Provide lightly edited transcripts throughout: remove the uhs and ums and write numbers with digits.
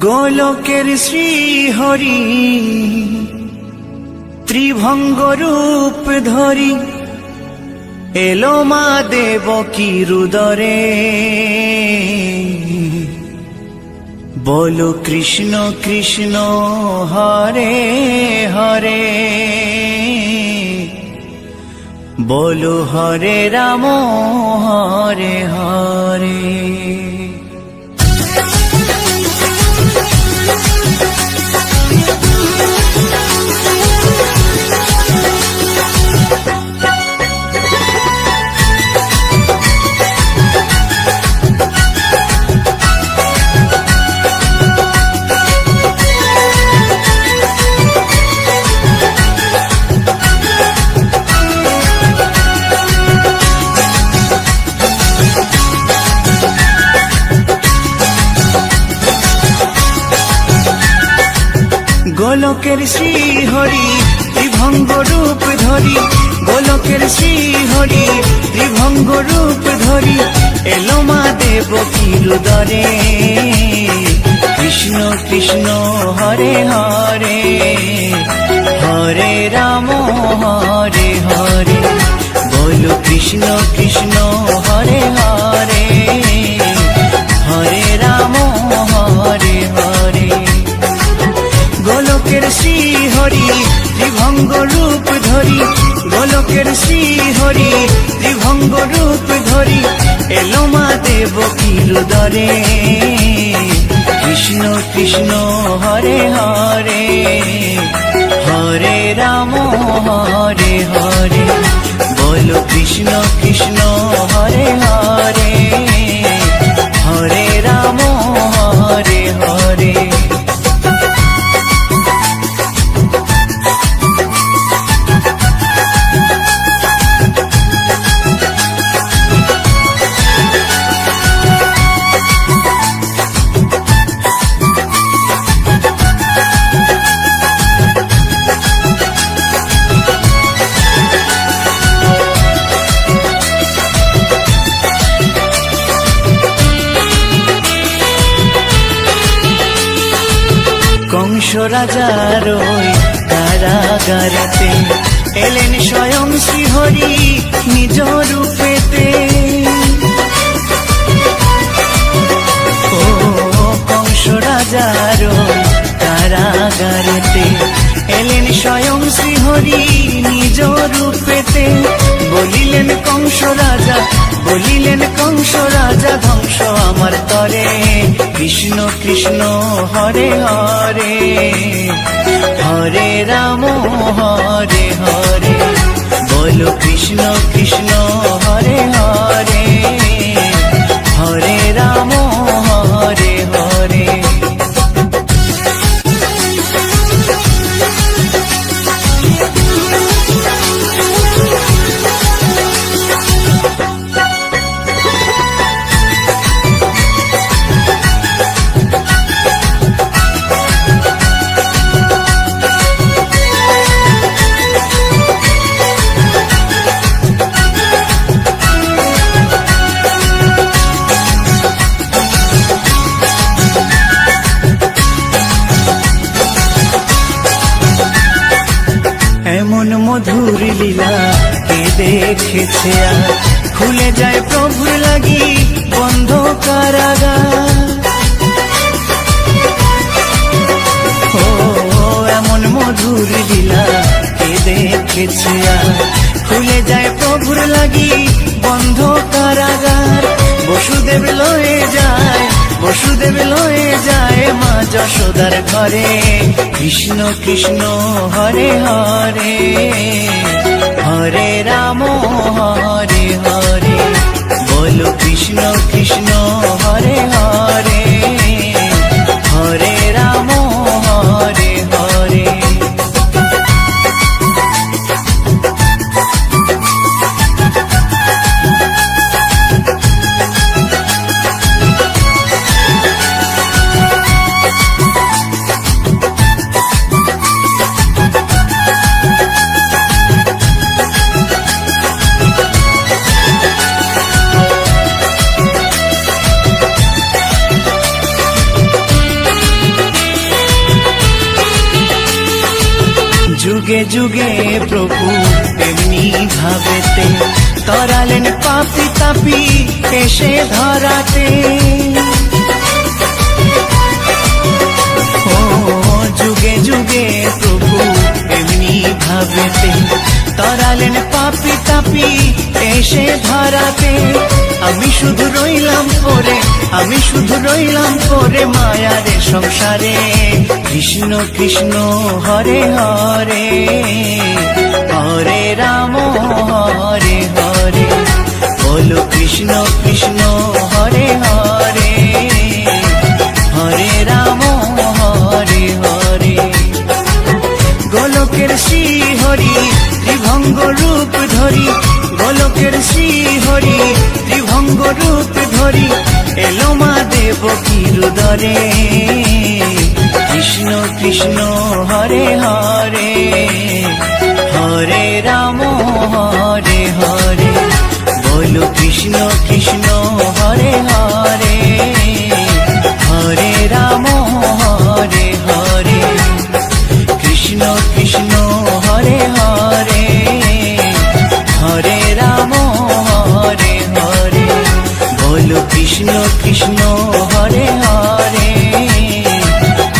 গোলকের শ্রীহরি ত্রিভঙ্গ রূপ ধরি এলো মা দেবকী রুদরে। বলো কৃষ্ণ কৃষ্ণ হরে হরে, বলো হরে রাম হরে হরে। গোলকের শ্রীহরি ত্রিভঙ্গ রূপ ধরি, গোলকের শ্রীহরি ত্রিভঙ্গ রূপ ধরি এলো মা দেবকী রুদরে। কৃষ্ণ কৃষ্ণ হরে হরে, হরে রাম হরে হরে। বলো কৃষ্ণ কৃষ্ণ হরে হরে, হরে রাম হরে হরে। গোলকের শ্রীহরি ত্রিভঙ্গ রূপ ধরি, গোলকের শ্রীহরি ত্রিভঙ্গ রূপ ধরি এলো মা দেবকী রুদরে। কৃষ্ণ কৃষ্ণ হরে হরে, হরে রাম হরে হরে। বলো কৃষ্ণ কৃষ্ণ হরে হরে, হরে রাম হরে হরে। কংস রাজার ওই কারাগারেতে এলেন স্বয়ং শ্রীহরি নিজ রূপেতে। ও কংস রাজার ওই কারাগারেতে এলেন স্বয়ং শ্রীহরি নিজ রূপেতে। বলিলেন কংস রাজা, বলিলেন কংস রাজা ধ্বংস আমার তরে। কৃষ্ণ কৃষ্ণ হরে হরে, হরে রাম হরে হরে। বলো কৃষ্ণ কৃষ্ণ হরে হরে, হরে রাম হরে হরে। এমন মধুর লীলা কে দেখেছে আর, খুলে যায় প্রভুর লাগি বন্ধ কারাগার। ও এমন মধুর লীলা কে দেখেছে আর, খুলে যায় প্রভুর লাগি বন্ধ কারাগার। বসুদেব লয়ে যায়, বসুদেব লয়ে যায় মা যশোদার ঘরে। কৃষ্ণ কৃষ্ণ হরে হরে, হরে রাম হরে হরে। বলো কৃষ্ণ কৃষ্ণ হরে হরে, হরে রাম হরে হরে। যুগে যুগে প্রভু তেমনি ভাবেতে তরালেন পাপি তাপি এসে ধরাতে। ও যুগে যুগে প্রভু তেমনি ভাবেতে তরালেন পাপি তাপি এসে ধরাতে। আমি শুধু রইলাম পরে, আমি শুধু রইলাম পরে মায়ারে সংসারে। কৃষ্ণ কৃষ্ণ হরে হরে, হরে রাম হরে হরে। বলো কৃষ্ণ কৃষ্ণ হরে হরে, হরে রাম হরে হরে। গোলকের শ্রী হরি ত্রিভঙ্গ রূপ ধরি, গোলকের শ্রী হরি ত্রিভঙ্গ রূপ ধরি এলো মা দেবকীর উদরে। কৃষ্ণ কৃষ্ণ হরে হরে, হরে রাম হরে হরে। বলো কৃষ্ণ কৃষ্ণ হরে হরে, হরে রাম হরে হরে। কৃষ্ণ কৃষ্ণ হরে হরে, হরে রাম হরে হরে। বলো কৃষ্ণ কৃষ্ণ হরে হরে,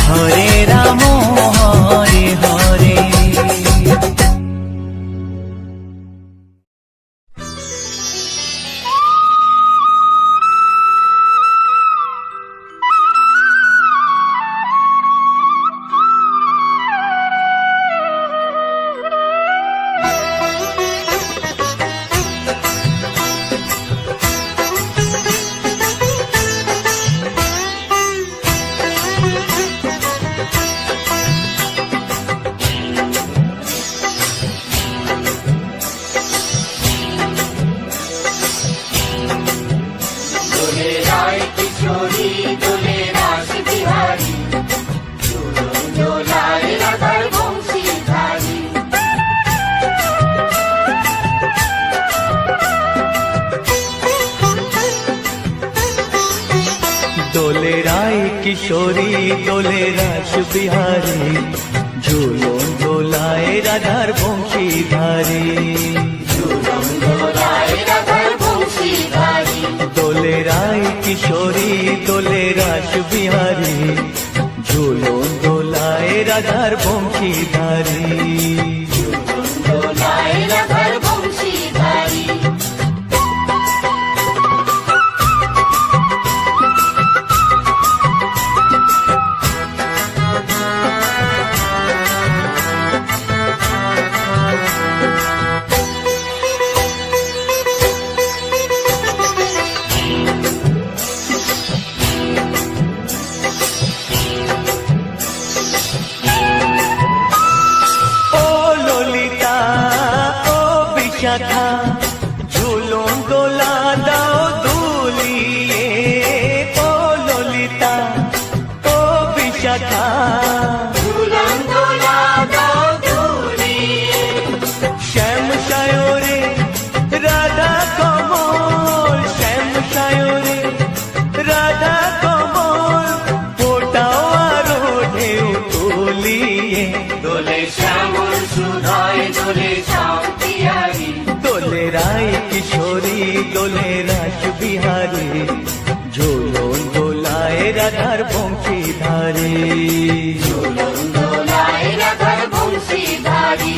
হরে রাম হরে হরে। দোলে রায় কিশোরী দোলে রাস বিহারী, ঝুলন দোলায় রাধার বংশীধারী। দোলে রায় কিশোরী দোলে রাস বিহারী, ঝুলন দোলায় রাধার বংশীধারী। ঝুলন দোলা দাও দুলিয়ে, ও ললিতা ও বিশাখা। ঝুলন দোলা দাও দুলিয়ে, শ্যাম সায়রে রাধা কমল, শ্যাম সায়রে রাধা কমল। ফোটাও আরো ঢেউ তুলিয়ে, দোলে শ্যামল সুধায় দোলে শান্তিয়ারি। দোলে রায় কিশোরী দোলে রাস বিহারী, ঝুলন দোলায় রাধার বংশীধারী। ঝুলন দোলায় রাধার বংশীধারী।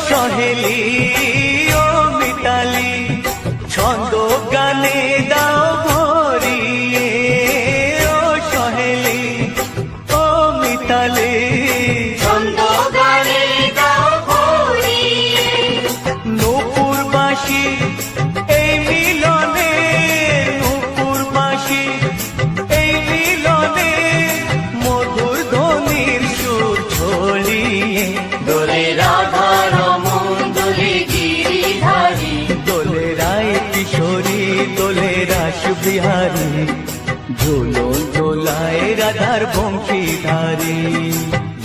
সহেলি ও মিতালি, ছন্দ গানে দাও ভরিয়ে। ও সহেলি ও মিতালি, ছন্দ গানে দাও ভরিয়ে। নূপুর বাঁশি এই মিলনে, নূপুর বাঁশি এই মিলনে, মধুর ধ্বনির সুর ছড়িয়ে। দোলে ঝুলন দোলায় রাধার বংশীধারী,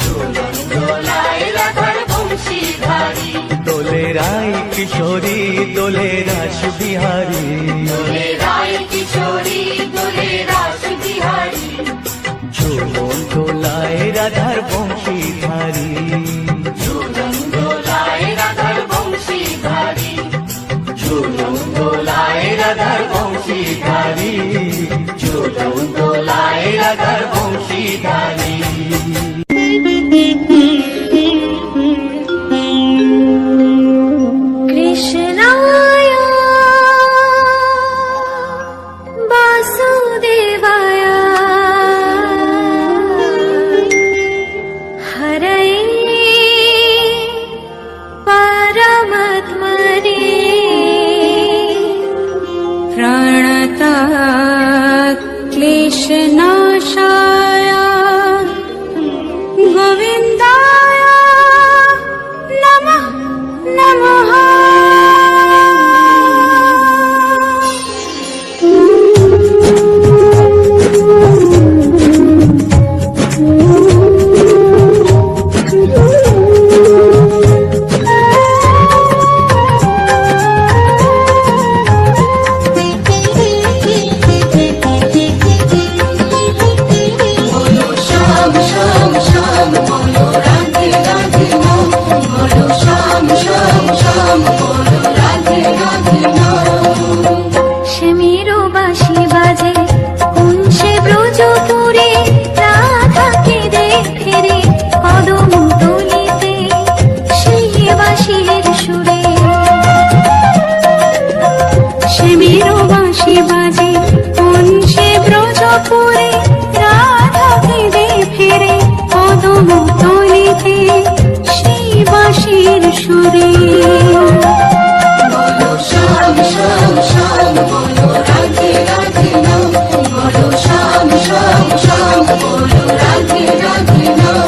ঝুলন দোলায় রাধার বংশীধারী, দোলে রায় কিশোরী দোলে রাস বিহারী, দোলে রায় কিশোরী দোলে রাস বিহারী, ঝুলন দোলায় রাধার বংশীধারী, ঝুলন দোলায় রাধার বংশীধারী, ঝুলন দোলায় রাধার বংশীধারী, ঝুলন দোলায় রাধার বংশীধারী। কৃষ্ণায় বাসুদেবায় হরয়ে পরমাত্মনে প্রণতাৎ ক্লেশনাশায় গোবিন্দায় নমঃ নমঃ। বলো শ্যাম শ্যাম শ্যাম, বলো রাধে রাধে নাম, বলো শ্যাম শ্যাম শ্যাম, বলো রাধে রাধে নাম। শ্যামেরও বাঁশি বাজে কোন সে ব্রজপুরে, রাধাকে দেখে রে কদম তলিতে সেই বাঁশির সুরে। শ্যামেরও বাঁশি বাজে কোন সে ব্রজপুরে, রাধাকে দেখে রে কদম তলিতে সেই বাঁশির সুরে। বলো শ্যাম শ্যাম শ্যাম, বলো রাধে রাধে নাম, বলো শ্যাম শ্যাম শ্যাম, বলো রাধে রাধে নাম।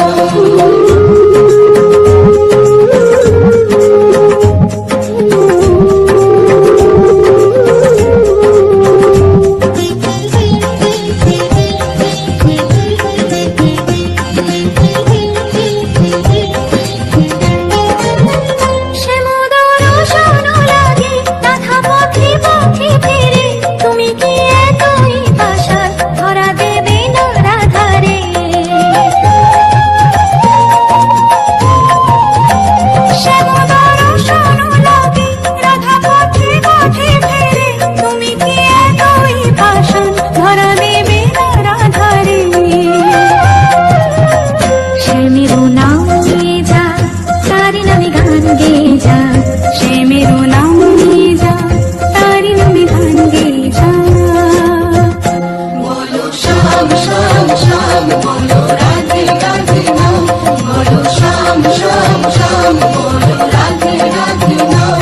শ্যামোদর শোনো লাগে রাধা পথে পথে ফেরে, তুমি কি এতই পাশার ধরা দেবে না রাধারে। শ্যামোদর শোনো লাগে রাধা পথে পথে ফেরে, তুমি কি এতই পাশার ধরা দেবে না রাধারে। শ্যামেরও নাম নিয়ে যা, তারি নামে গান গেয়ে যা, শ্যামেরও নাম নিয়ে যা, তারি নামে গান গেয়ে যা। বলো শ্যাম শ্যাম শ্যাম, বলো রাধে রাধে নাম, বলো শ্যাম শ্যাম শ্যাম, বলো রাধে রাধে নাম।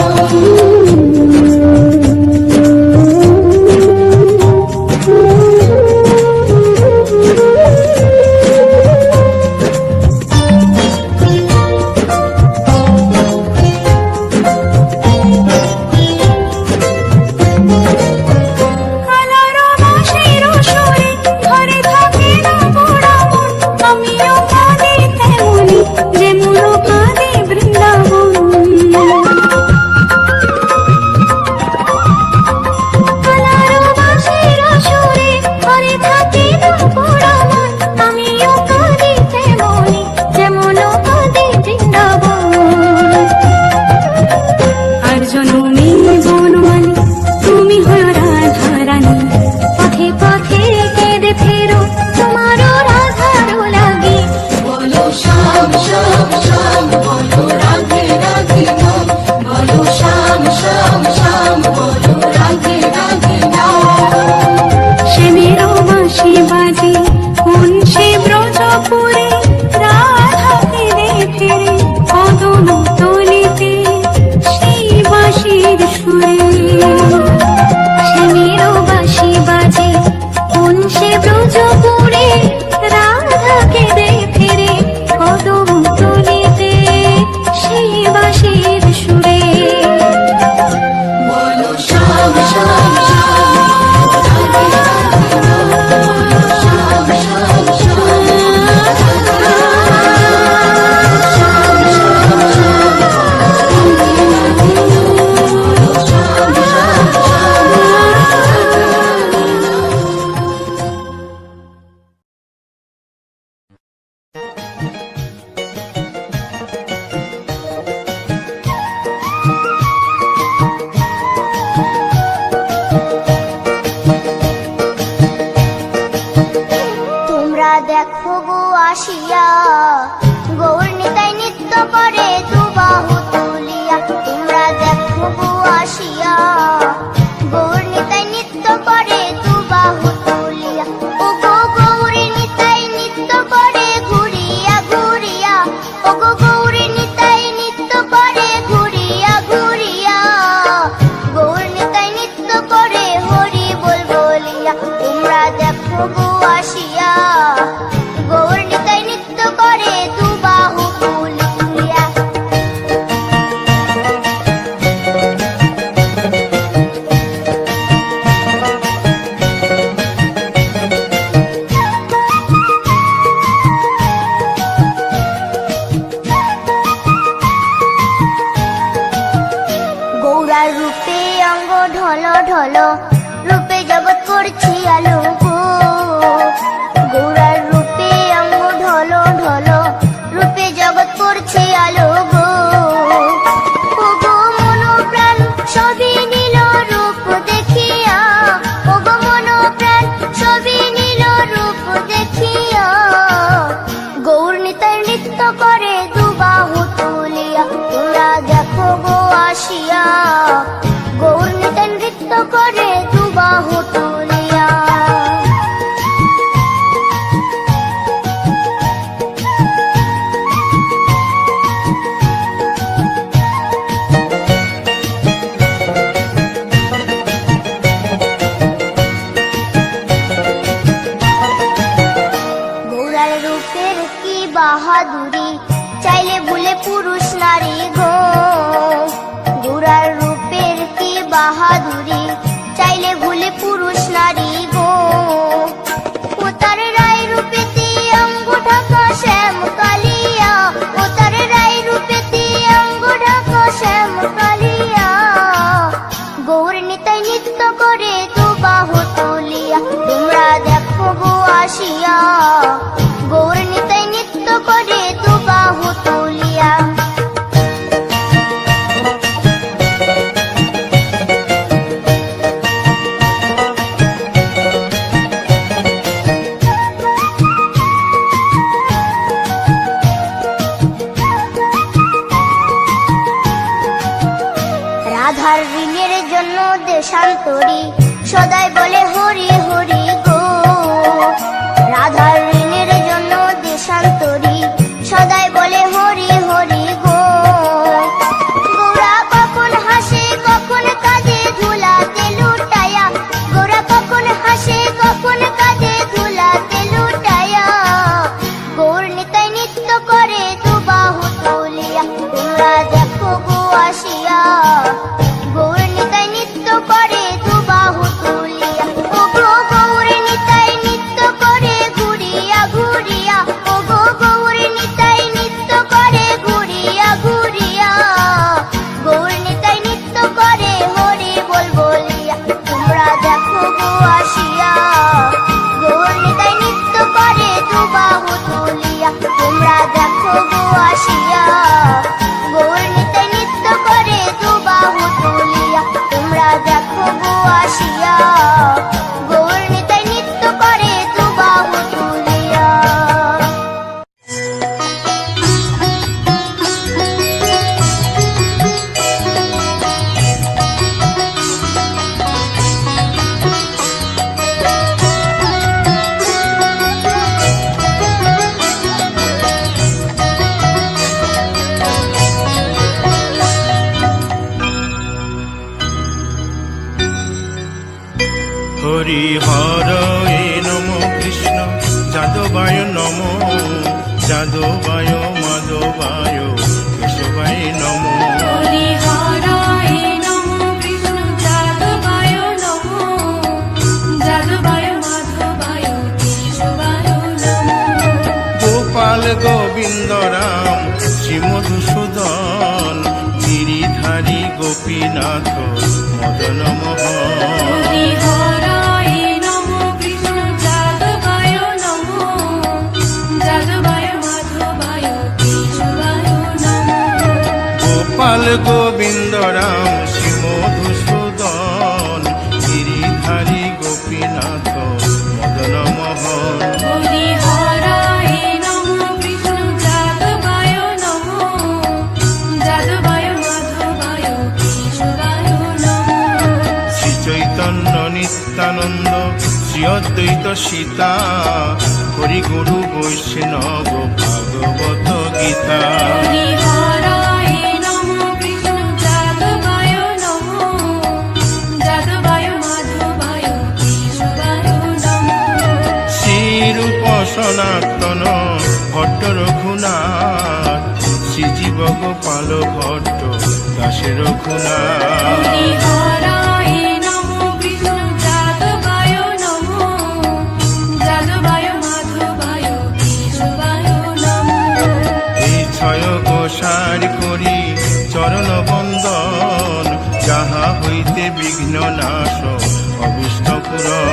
কালারো বাঁশির সুরে ঘরে থাকে না পোড়া মন, আমিও কাঁদি তেমনি যেমন কাঁদে বৃন্দাবন। কালারো বাঁশির সুরে ঘরে থাকে না পোড়া মন, আমিও কাঁদি তেমনি যেমন কাঁদে বৃন্দাবন। আর জনমে বনমালী তুমি হয় রাধা রানী, পথে পথে কেঁদে ফেরো তোমারও রাধারও লাগে। বলো শ্যাম শ্যাম শ্যাম, বলো রাধে রাধে নাম, বলো শ্যাম শ্যাম শ্যাম, বলো রাধে রাধে নাম। শ্যামেরও বাঁশি বাজে কোন সে ব্রজপুরে, রাধাকে দেখে রে কদম তলিতে সেই বাঁশির সুরে। শ্যামেরও বাঁশি বাজে কোন সে ব্রজপুরে, রাধাকে দেখে রে কদম তলিতে সেই বাঁশির সুরে। বলো শ্যাম শ্যাম শ্যাম, রাধে রাধে নাম, গো আসিয়া, গৌর নিতাই নৃত্য করে দুবাহু তুলিয়া। তোমরা দেখো গো আসিয়া, গৌর নিতাই নৃত্য করে দুবাহু তুলিয়া। ও গো গৌরী নিতাই নৃত্য করে ঘুরিয়া ঘুরিয়া, ও গো গৌরী নিতাই নৃত্য করে ঘুরিয়া ঘুরিয়া। গৌর নিতাই নৃত্য করে হরি বল বলিয়া। তোমরা দেখো গো আসিয়া, গৌর নিতাই নৃত্য করে দুবাহু তুলিয়া। গৌরার রূপে অঙ্গ ঢল ঢল, রূপে জগৎ করছি আলো গো। গৌরার রূপে অঙ্গ ঢল ঢল, রূপে জগৎ করছি আলো গো। ও গো মন প্রাণ সবই নীল রূপ দেখিয়া, ও গো মন প্রাণ সবই নীল রূপ দেখিয়া। গৌর নিতাই নৃত্য করে দুবাহু তুলিয়া। তোমরা দেখো গো আসিয়া, গৌর নিতাই নৃত্য করে দুবাহু তুলিয়া। গৌরার রূপের কি বাহাদুরি, চাইলে ভুলে পুরুষ নারী গো। গৌরার রূপের কি বাহাদুরি, চাইলে ভুলে পুরুষ নারী গো। ও তার রায় রূপেতে অঙ্গ ঢাকা শ্যাম কালিয়া, ও তার রায় রূপেতে অঙ্গ ঢাকা শ্যাম কালিয়া। গৌর নিতাই নৃত্য করে দুবাহু তুলিয়া। তোমরা দেখো গো আসিয়া, গৌর নিতাই নৃত্য করে দুবাহু তুলিয়া। রাধার ঋণের জন্য দেশান্তরী, সদাই বলে হরি হরি গো। রাধার ঋণের জন্য দেশান্তরী, সদাই বলে হরি হরি গো। গৌরা কখন হাসে কখন কাঁদে ধুলাতে লুটায়া, গৌরা কখন হাসে কখন কাঁদে ধুলাতে লুটায়া। গৌর নিতাই নৃত্য করে দুবাহু তুলিয়া। তোমরা দেখো গো আসিয়া, গৌর নিতাই নৃত্য করে দুবাহু তুলিয়া। ও গো গৌর নিতাই নৃত্য করে ঘুরিয়া ঘুরিয়া, ও গো গৌর নিতাই নৃত্য করে ঘুরিয়া ঘুরিয়া। গৌর নিতাই নৃত্য করে হরি বল বলিয়া। তোমরা দেখো গো আসিয়া, গৌর নিতাই নৃত্য করে দুবাহু তুলিয়া। তোমরা দেখো গো আসিয়া, গৌর নিতাই নৃত্য করে দুবাহু তুলিয়া। তোমরা দেখো গো আসিয়া, গৌর নিতাই নৃত্য করে দুবাহু তুলিয়া। হরি হর এ নম কৃষ্ণ যাদবায় নম, যাদবায় মাধবায় কেশবায় নম। হরি হরায় নমঃ কৃষ্ণ যাদবায় নমঃ, যাদবায় মাধবায় কেশবায় নমঃ। গোপাল গোবিন্দ রাম শ্রী মধুসূদন, গিরিধারী গোপীনাথ মদন মোহন। হরি হরায় নমঃ কৃষ্ণ যাদবায় নমঃ, যাদবায় মাধবায় কেশবায় নমঃ। গোপাল গোবিন্দ রাম শ্রী মধুসূদন, গিরিধারী গোপীনাথ মদন মোহন। হরি হরায় অদ্বৈত সীতা, হরি গুরু বৈষ্ণব ভাগবত গীতা। হরি হরায় নমঃ কৃষ্ণ যাদবায় নমঃ, যাদবায় মাধবায় কেশবায় নমঃ। শ্রীরূপ সনাতন ভট্ট রঘুনাথ, শ্রীজীব গোপাল ভট্ট দাসে রঘুনাথ। হরি হরায় নমঃ কৃষ্ণ যাদবায় নমঃ, যাদবায় মাধবায় কেশবায় নমঃ। এই ছয় গোসার করি চরণ বন্দন, যাহা হইতে বিঘ্ন নাশ অভীষ্ট পূরণ।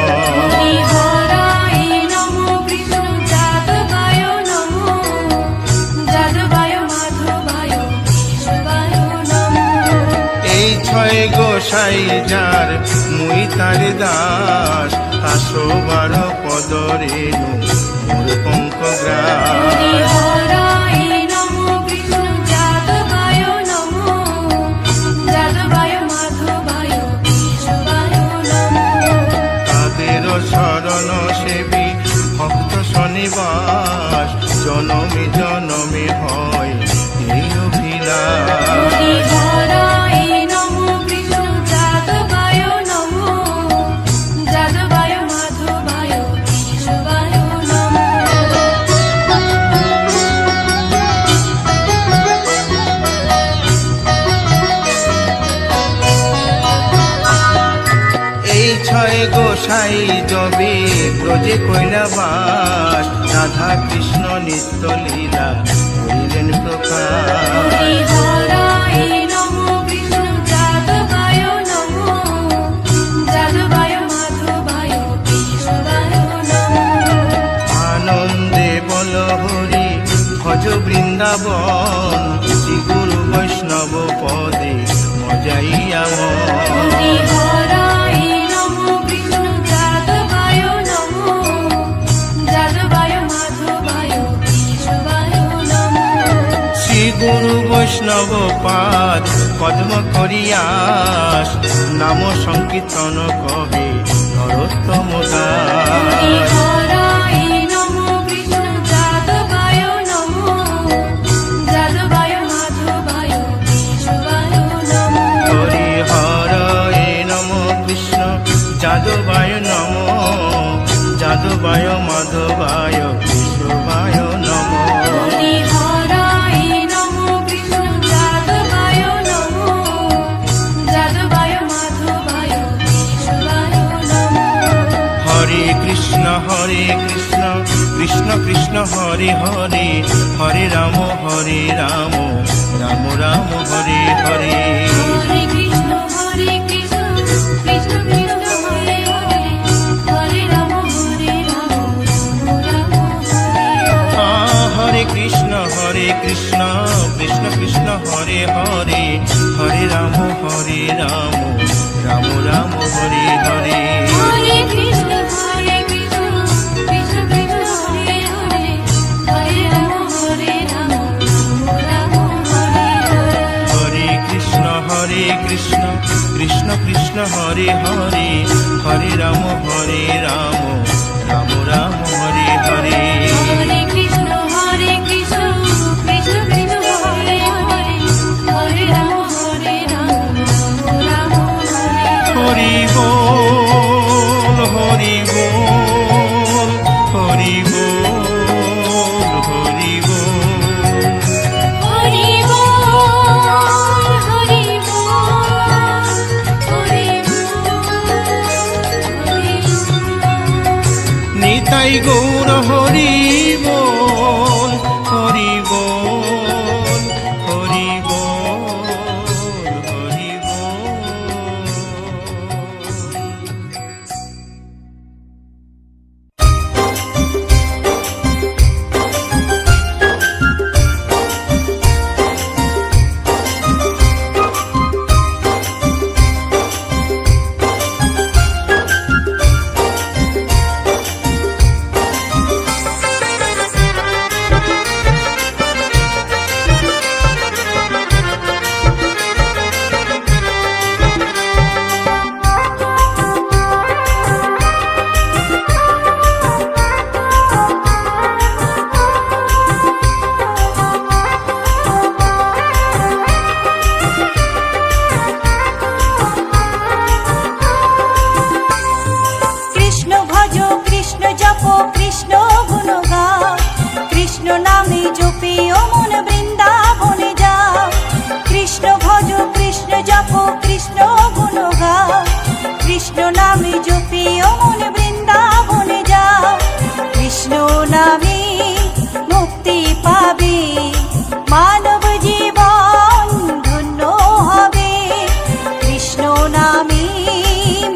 হরি হরায় নমঃ কৃষ্ণ যাদবায় নমঃ, যাদবায় মাধবায় কেশবায় নমঃ। এই ছয় গোসাই যার মুই তার দাস, 112 পদ রেণু মোর পঙ্কগ্রাস। হরি হরায় নমঃ কৃষ্ণ যাদবায় নমঃ, যাদবায় মাধবায় কেশবায় নমঃ। তাদের শরণ সেবী ভক্ত শনিবাস, জনমে জনমে হয় এই অভিলাষ। হরি হরায় নমঃ কৃষ্ণ যাদবায় নমঃ, যাদবায় মাধবায় কেশবায় নমঃ। এই ছয় গোসাই যবে ব্রজে কৈলাবাস, রাধা কৃষ্ণ নিত্য লীলা করিলেন প্রকাশ। হরি হরায় নমঃ কৃষ্ণ যাদবায় নমঃ, যাদবায় মাধবায় কেশবায় নমঃ। আনন্দে বল হরি ভজ বৃন্দাবন, শ্রী গুরু বৈষ্ণব পদে মজাইয়া মন। হরি হরায় নমঃ কৃষ্ণ যাদবায় নমঃ, যাদবায় মাধবায় কেশবায় নমঃ। শ্রী গুরু বৈষ্ণব পাদ পদ্ম করিয়াস, নাম সংকীর্তন কহে নরোত্তম দাস। হরি হরায় নমঃ কৃষ্ণ যাদবায় নমঃ, যাদবায় মাধবায় কেশবায় নমঃ। হরি হরয়ে নম কৃষ্ণ যাদবায় নম, যাদবায় মাধবায় কেশবায় নম। হরি হরায় নমঃ কৃষ্ণ যাদবায় নমঃ, যাদবায় মাধবায় কেশবায় নমঃ। হরে কৃষ্ণ কৃষ্ণ কৃষ্ণ হরে হরে, হরে রাম রাম রাম হরে হরে। হরে কৃষ্ণ কৃষ্ণ কৃষ্ণ হরে হরে, হরে রাম রাম রাম হরে হরে। হরে কৃষ্ণ কৃষ্ণ কৃষ্ণ হরে হরে, হরে রাম রাম রাম হরে হরে। হরে কৃষ্ণ কৃষ্ণ কৃষ্ণ কৃষ্ণ হরে হরে, হরে রাম রাম রাম হরে হরে। হরে কৃষ্ণ কৃষ্ণ কৃষ্ণ হরে হরে, হরে রাম রাম রাম হরে হরে। হরে কৃষ্ণ কৃষ্ণ কৃষ্ণ কৃষ্ণ হরে হরে, হরে রাম রাম হরে হরে। হরি বল হরি বল হরি বল হরি বল। হরি বল হরি বল হরি বল হরি বল। নিতাই গৌর হরি কৃষ্ণ নামে জপি ও মন বৃন্দাবনে যাও, কৃষ্ণ ভজ কৃষ্ণ জপ কৃষ্ণ গুণ গাও, কৃষ্ণ নামে জপি ও মন বৃন্দাবনে যাও, কৃষ্ণ নামে মুক্তি পাবে, মানব জীবন ধন্য হবে, কৃষ্ণ নামে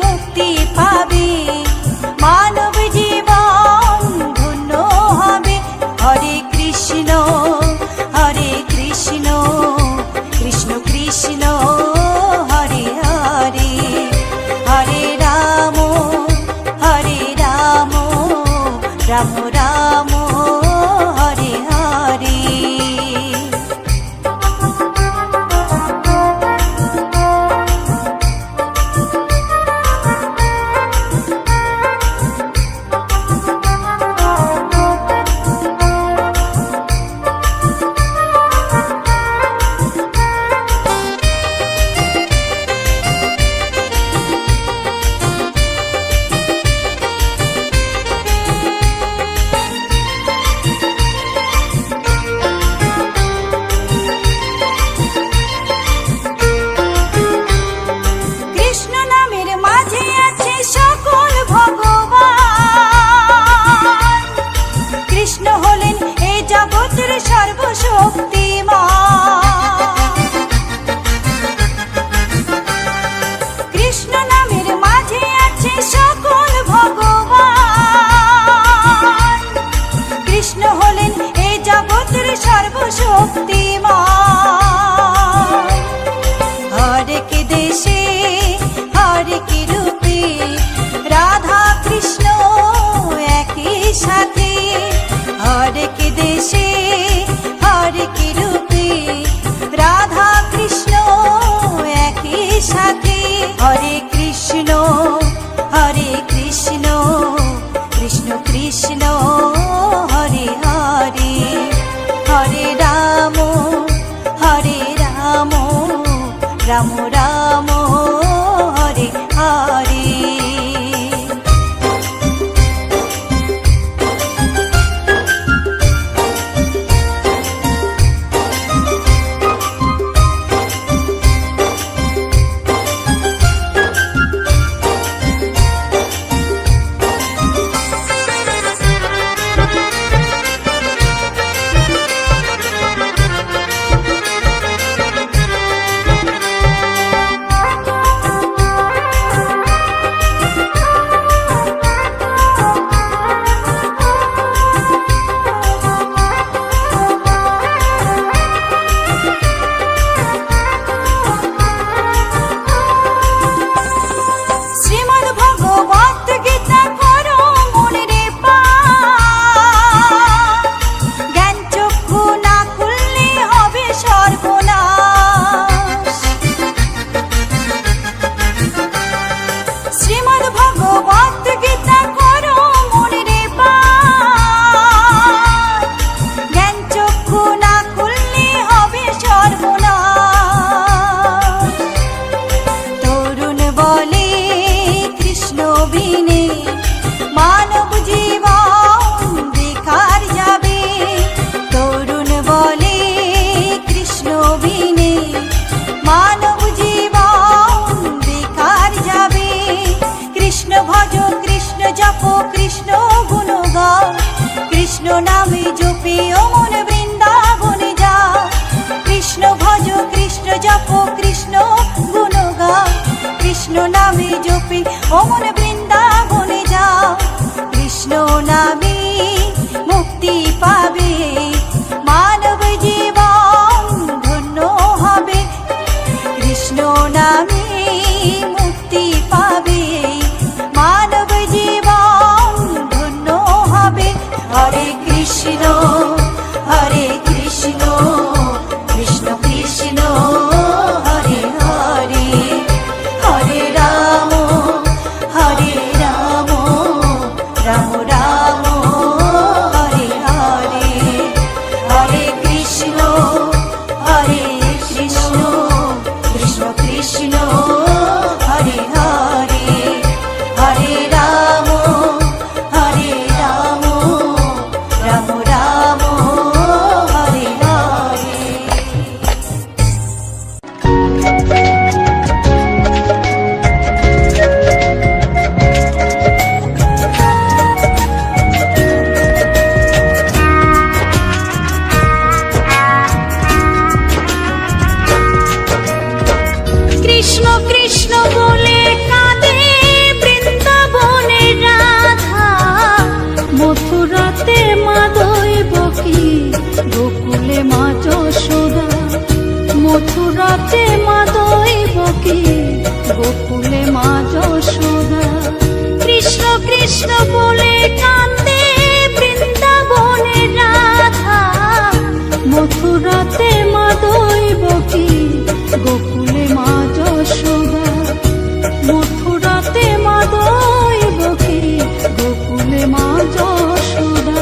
মুক্তি পাবে, মানব জীবন ধন্য হবে। হরে কৃষ্ণ কৃষ্ণ কৃষ্ণ হরে হরে, হরে রাম রাম রাম হরে হরে। কৃষ্ণ নামের মাঝে আছে সকল ভগবান, কৃষ্ণ হলেন এই জগতের সর্বশক্তিমান, কৃষ্ণ নামের মাঝে আছে সকল ভগবান, কৃষ্ণ হলেন এই জগতের সর্বশক্তিমান। হরেক দেশে হরেক রূপে রাধা কৃষ্ণ একই সাথে, হরেক দেশে হরেক রূপে রাধা কৃষ্ণ একই সাথে। হরে কৃষ্ণ কৃষ্ণ কৃষ্ণ হরে হরে, হরে রাম রাম রাম হরে হরে। নামে জপি ও মন বৃন্দাবনে যাও, কৃষ্ণ ভজ কৃষ্ণ জপ কৃষ্ণ গুণ গাও, কৃষ্ণ নামে জপি ও মন বৃন্দাবনে যাও, কৃষ্ণ নামে মুক্তি পাবে, মানব জীবন ধন্য হবে, কৃষ্ণ নামে মুক্তি পাবে, মানব জীবন ধন্য হবে। হরে কৃষ্ণ কৃষ্ণ কৃষ্ণ হরে হরে, হরে রাম কৃষ্ণ বলে কান্দে বৃন্দাবনের রাধা, মথুরাতে মা দৈবকী, গোকুলে মা যশোদা। মথুরাতে মা দৈবকী, গোকুলে মা যশোদা।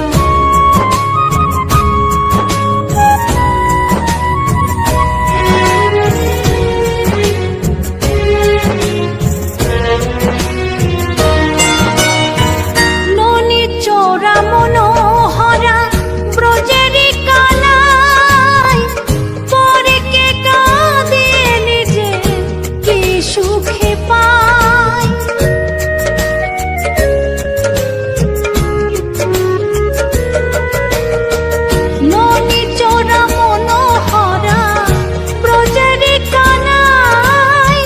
ননি চোরা মনোহরা ব্রজেরি কানাই, পরে কে কাঁদে নিজে কি সুখে পায়। ননি চোরা মনোহরা ব্রজেরি কানাই,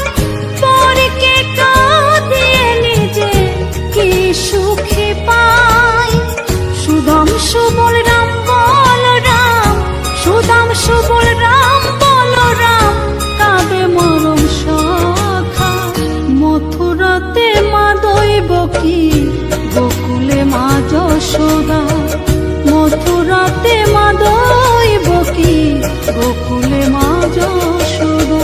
পরে কে কাঁদে নিজে কি সুখে পায়। সুদাম সুবল রাম বলরাম, সুদাম সুবল রাম বলরাম, কাঁদে মরম সখা। মথুরাতে মা দৈবকী, গোকুলে মা যশোদা। মথুরাতে মা দৈবকী, গোকুলে মা যশোদা।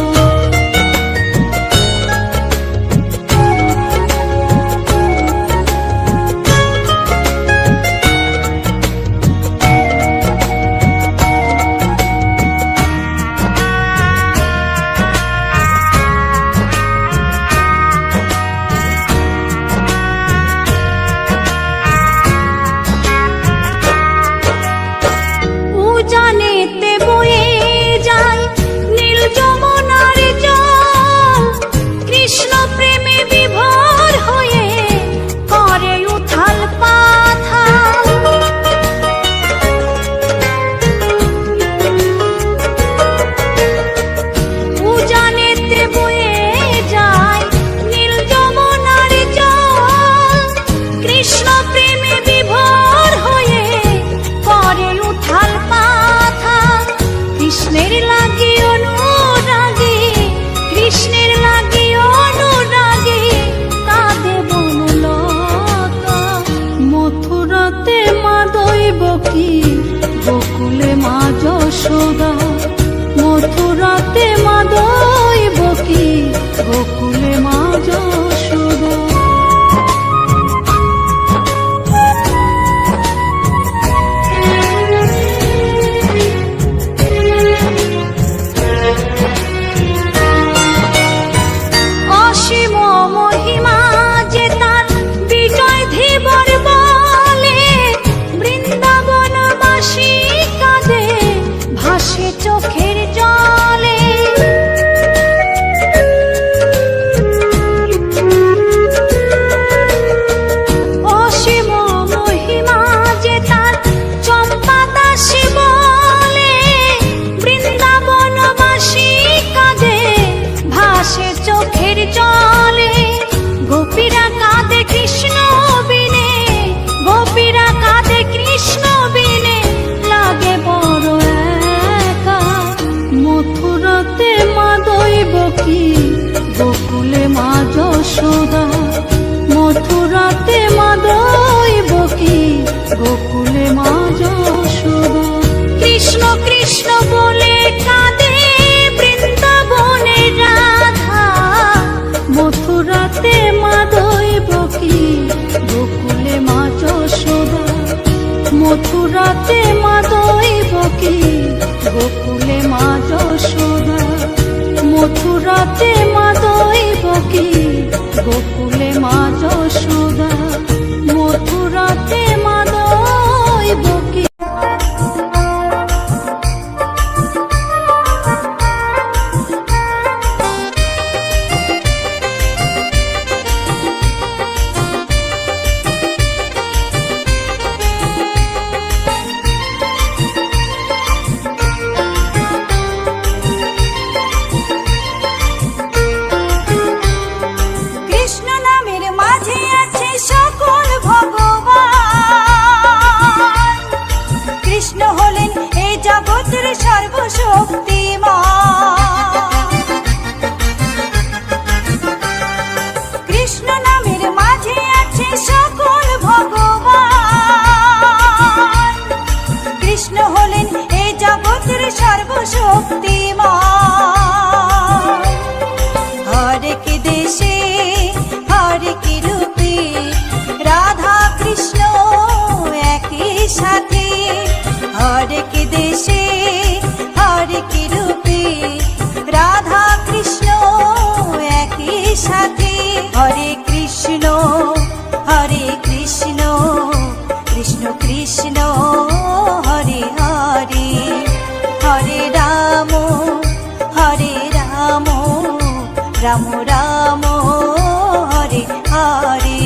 উজানেতে বয়ে যায় নীল যমুনার জল, কৃষ্ণ প্রেমে বিভোর হয়ে করে উথাল পাথাল। উজানেতে বয়ে যায় নীল যমুনার জল, কৃষ্ণ প্রেমে বিভোর হয়ে করে উথাল পাথাল। কৃষ্ণের লাগি অনুরাগী, কৃষ্ণের লাগি অনুরাগী, কাঁদে বনলতা। মথুরাতে মা দৈবকী, গোকুলে মা যশোদা। মথুরাতে মা দৈবকী, গোকুলে মা যশোদা। অসীম মহিমা যে তার বিজয় ধীবর বলে, বৃন্দাবনবাসী কাঁদে ভাসে চোখের জলে। অসীম মহিমা যে তার চম্পা দাসী বলে, বৃন্দাবনবাসী কাঁদে ভাসে চোখের জলে। গোপীরা কাঁদে কৃষ্ণ বিনে, গোপীরা কাঁদে কৃষ্ণ বিনে, লাগে বড় একা। মথুরাতে মা দৈবকী, গোকুলে মা যশোদা। মথুরাতে মা দৈবকী, গোকুলে মা যশোদা। কৃষ্ণ কৃষ্ণ বলে কাঁদে বৃন্দাবনের রাধা, মথুরাতে মা দৈবকী, গোকুলে মা যশোদা। মথুরাতে মা দৈবকী, গোকুলে মা যশোদা। মথুরাতে মা দৈবকী, গোকুলে মা যশোদা। মথুরাতে মা দৈবকী। কৃষ্ণ নামের মাঝে আছে সকল ভগবান, কৃষ্ণ হলেন এই জগতের সর্বশক্তিমান। কৃষ্ণ নামের মাঝে আছে সকল জগতের সর্বশক্তিমান। হরেক দেশে হরেক রূপে রাধা কৃষ্ণ একই সাথে। হরেক দেশে হরেক রূপে রাধা কৃষ্ণ একই সাথে। হরে কৃষ্ণ কৃষ্ণ কৃষ্ণ হরে হরে। হরে রাম রাম রাম হরে হরে।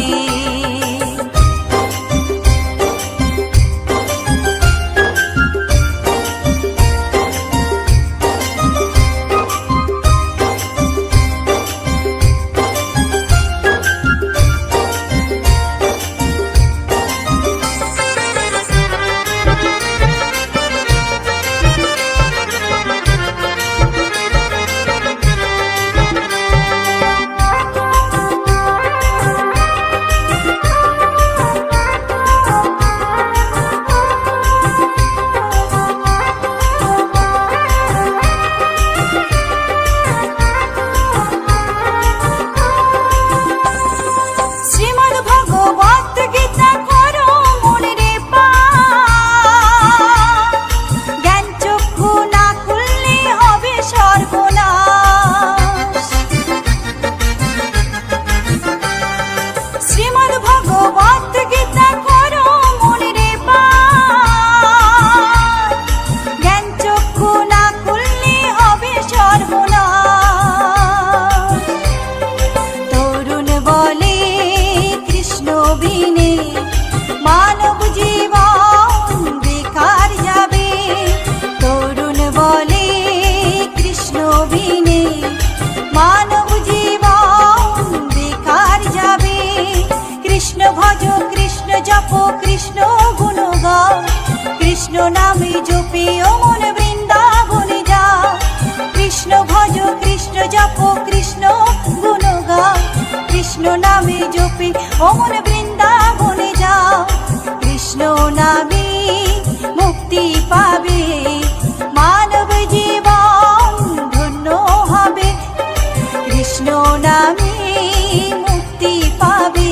কৃষ্ণ নামে জপে ও মন বৃন্দাবনে যাও। কৃষ্ণ ভজ কৃষ্ণ জপ কৃষ্ণ গুণ গাও। কৃষ্ণ নামে জপে ও মন বৃন্দাবনে যাও। কৃষ্ণ নামে মুক্তি পাবে মানব জীবন ধন্য হবে। কৃষ্ণ নামে মুক্তি পাবে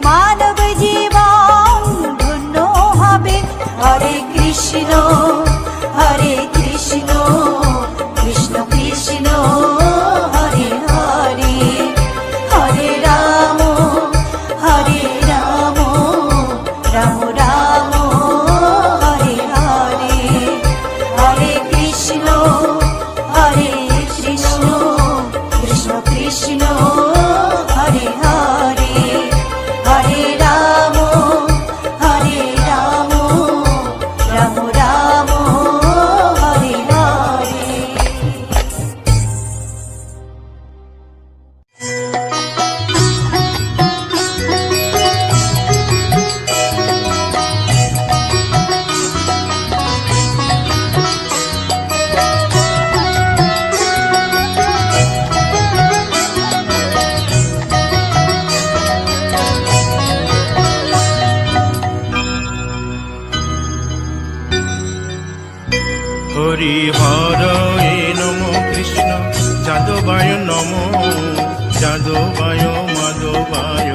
মানব জীবন ধন্য হবে। হরে কৃষ্ণ কৃষ্ণ কৃষ্ণ হরে হরে। হরে রাম রাম রাম হরে হরে। হরে কৃষ্ণ কৃষ্ণ কৃষ্ণ হরে হরে। হরে রাম রাম রাম হরে হরে। হরি হরয়ে নম কৃষ্ণ যাদবায় নম যাদবায় মাধবায়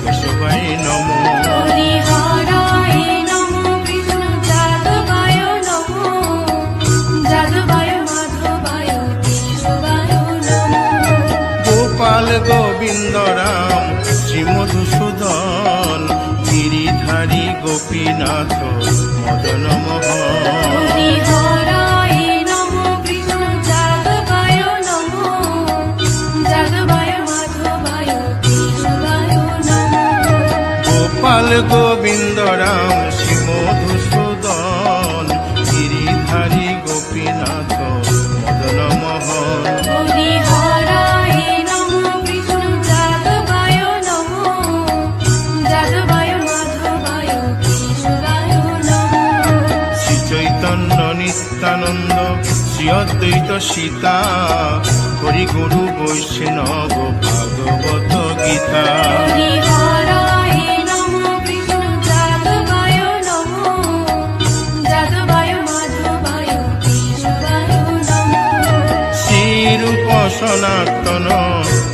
কেশবায় নম। হরি হরায় নমঃ কৃষ্ণ যাদবায় নমঃ যাদবায় মাধবায় কেশবায় নমঃ। গোপাল গোবিন্দ রাম শ্রী মধুসূদন গিরিধারী গোপীনাথ মদন মোহন। হরি হরায় নমঃ কৃষ্ণ যাদবায় নমঃ যাদবায় মাধবায় কেশবায় নমঃ। গোপাল গোবিন্দ রাম শ্রী মধুসূদন গিরিধারী গোপীনাথ মদন মোহন। হরি হরায় নমঃ কৃষ্ণ যাদবায় নমঃ যাদবায় মাধবায় কেশবায় নমঃ। শ্রী চৈতন্য নিত্যানন্দ শ্রী অদ্বৈত সীতা হরি গুরু বৈষ্ণব ভাগবত গীতা। হরি হরায় নমঃ কৃষ্ণ যাদবায় নমঃ যাদবায় মাধবায় সনাতন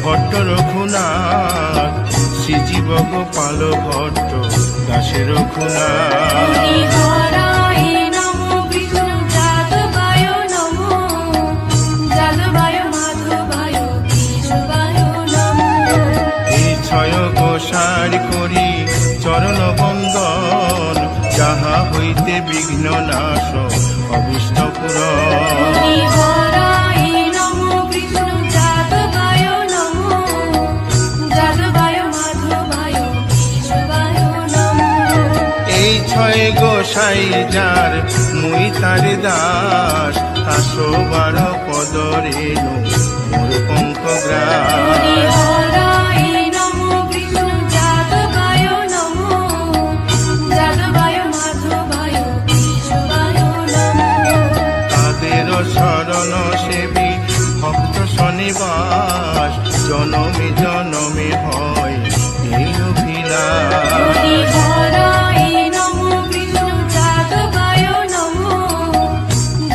ভট্ট রঘুনাথ, শ্রীজীব গোপাল ভট্ট দাসে রঘুনাথ। হরিহরায় নমো বিষ্ণু যাদবায় নমো, যাদবায় মাধবায় কেশবায় নমো। এই ছয় গোসার করি চরণ বন্দন, যাহা হইতে বিঘ্ন নাশ অভিষ্ট পুরন। হরিহরায় নমো বিষ্ণু যাদবায় নমো, যাদবায় মাধবায় কেশবায় নমো। এই ছয় গোসাই যার মুই তার দাস, 112 পদ রেণু মোর পঙ্কগ্রাস। হরিহরায় নমো বিষ্ণু যাদবায় নমো, যাদবায় মাধবায় কেশবায় নমো। তাদের শরণ সেবী ভক্ত শনিবাস, জনমে জনমে হয় এই অভিলাষ। হরিহরায় নমো বিষ্ণু যাদবায় নমো,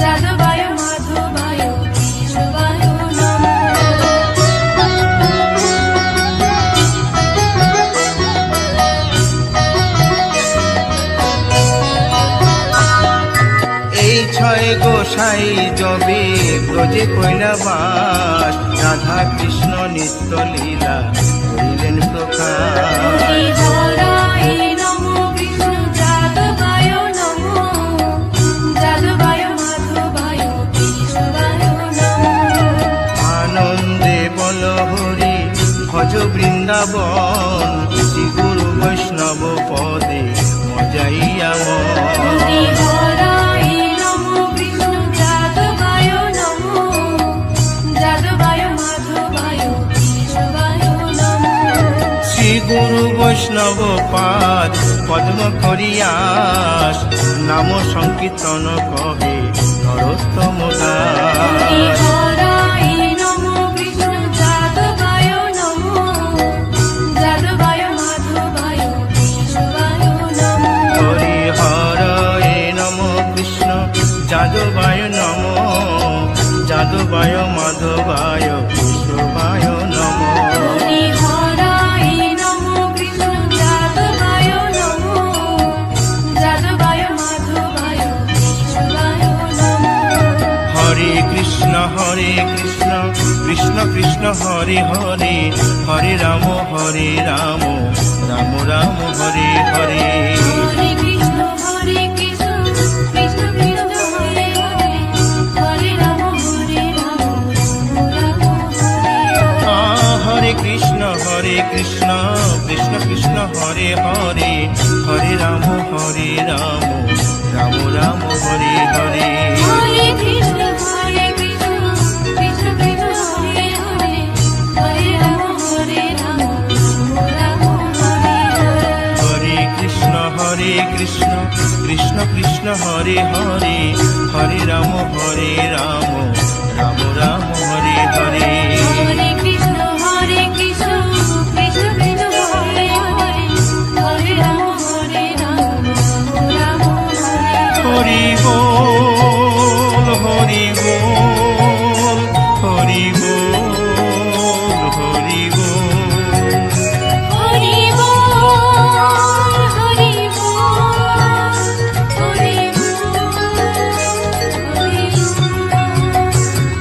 যাদবায় মাধবায় কেশবায় নমো। এই ছয় গোসাই যবে ব্রজে কৈলাবাস, রাধা কৃষ্ণ নিত্য লীলা করিলেন প্রকাশ। হরিহরায় নমো বিষ্ণু যাদবায় নমো, যাদবায় মাধবায় কেশবায় নমো। আনন্দে বল হরি ভজ বৃন্দাবন, শ্রী গুরু বৈষ্ণব পদে মজাইয়া মন। হরিহরায় নমো বিষ্ণু যাদবায় নমো, যাদবায় মাধবায় কেশবায় নমো। শ্রী গুরু বৈষ্ণব পাদ পদ্ম করিয়াস, নাম সংকীর্তন কহে নরোত্তম দাস। হরিহরায় নমো বিষ্ণু যাদবায় নমো, যাদবায় মাধবায় কেশবায় নমো। হরিহরায় নম কৃষ্ণ যাদবায় নম, যাদবায় মাধবায় কেশবায় নম। হরিহরায় নমো বিষ্ণু যাদবায় নমো, যাদবায় মাধবায় কেশবায় নমো। হরে কৃষ্ণ কৃষ্ণ কৃষ্ণ হরে হরে, হরে রাম রাম রাম হরে হরে। হরে কৃষ্ণ কৃষ্ণ কৃষ্ণ হরে হরে, হরে রাম রাম হরে হরে। হরে কৃষ্ণ কৃষ্ণ কৃষ্ণ হরে হরে, হরে রাম রাম রাম হরে হরে। হরে কৃষ্ণ কৃষ্ণ কৃষ্ণ কৃষ্ণ হরে হরে, হরে রাম রাম হরে হরে। হরে কৃষ্ণ কৃষ্ণ কৃষ্ণ হরে হরে, হরে রাম রাম রাম হরে হরে। হরে কৃষ্ণ কৃষ্ণ কৃষ্ণ কৃষ্ণ হরে হরে, হরে রাম রাম হরে হরে। হরি বল হরি বল হরি বল হরি বল। হরি বল হরি বল হরি বল।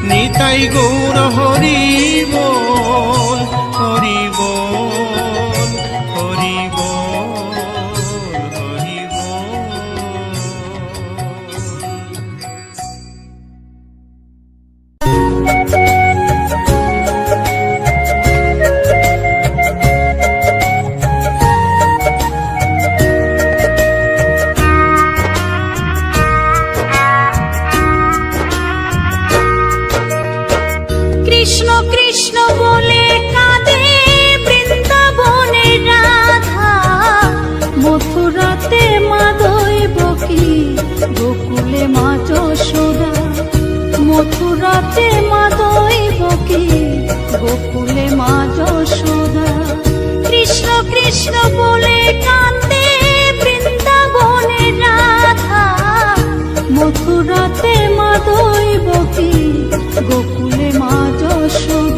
নিতাই গৌর হরি বল হরি বল হরি বল হরি কৃষ্ণ কৃষ্ণ বলে কাঁদে বৃন্দাবনের রাধা, মথুরাতে মা দৈবকী, গোকুলে মা যশোদা। মথুরাতে মা দৈবকী, গোকুলে মা যশোদা। কৃষ্ণ কৃষ্ণ বলে কাঁদে বৃন্দাবনের রাধা, মথুরাতে মা দৈবকী, গোকুলে মা যশোদা।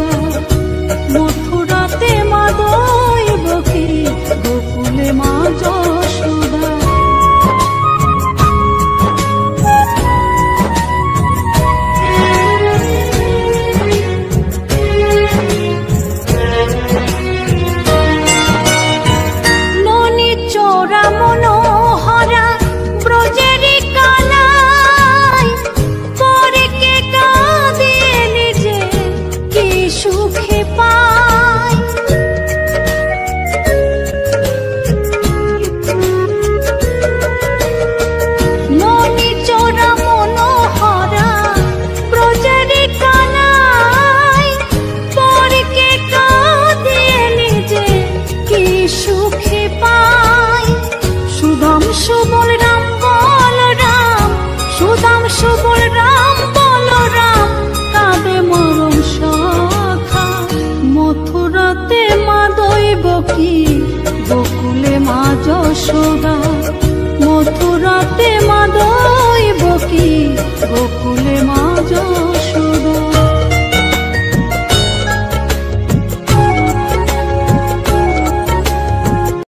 বলরাম বলরাম কাঁদে মরম সখা মথুরাতে মা দৈবকী গোকুলে মা যশোদা মথুরাতে মা দৈবকী গোকুলে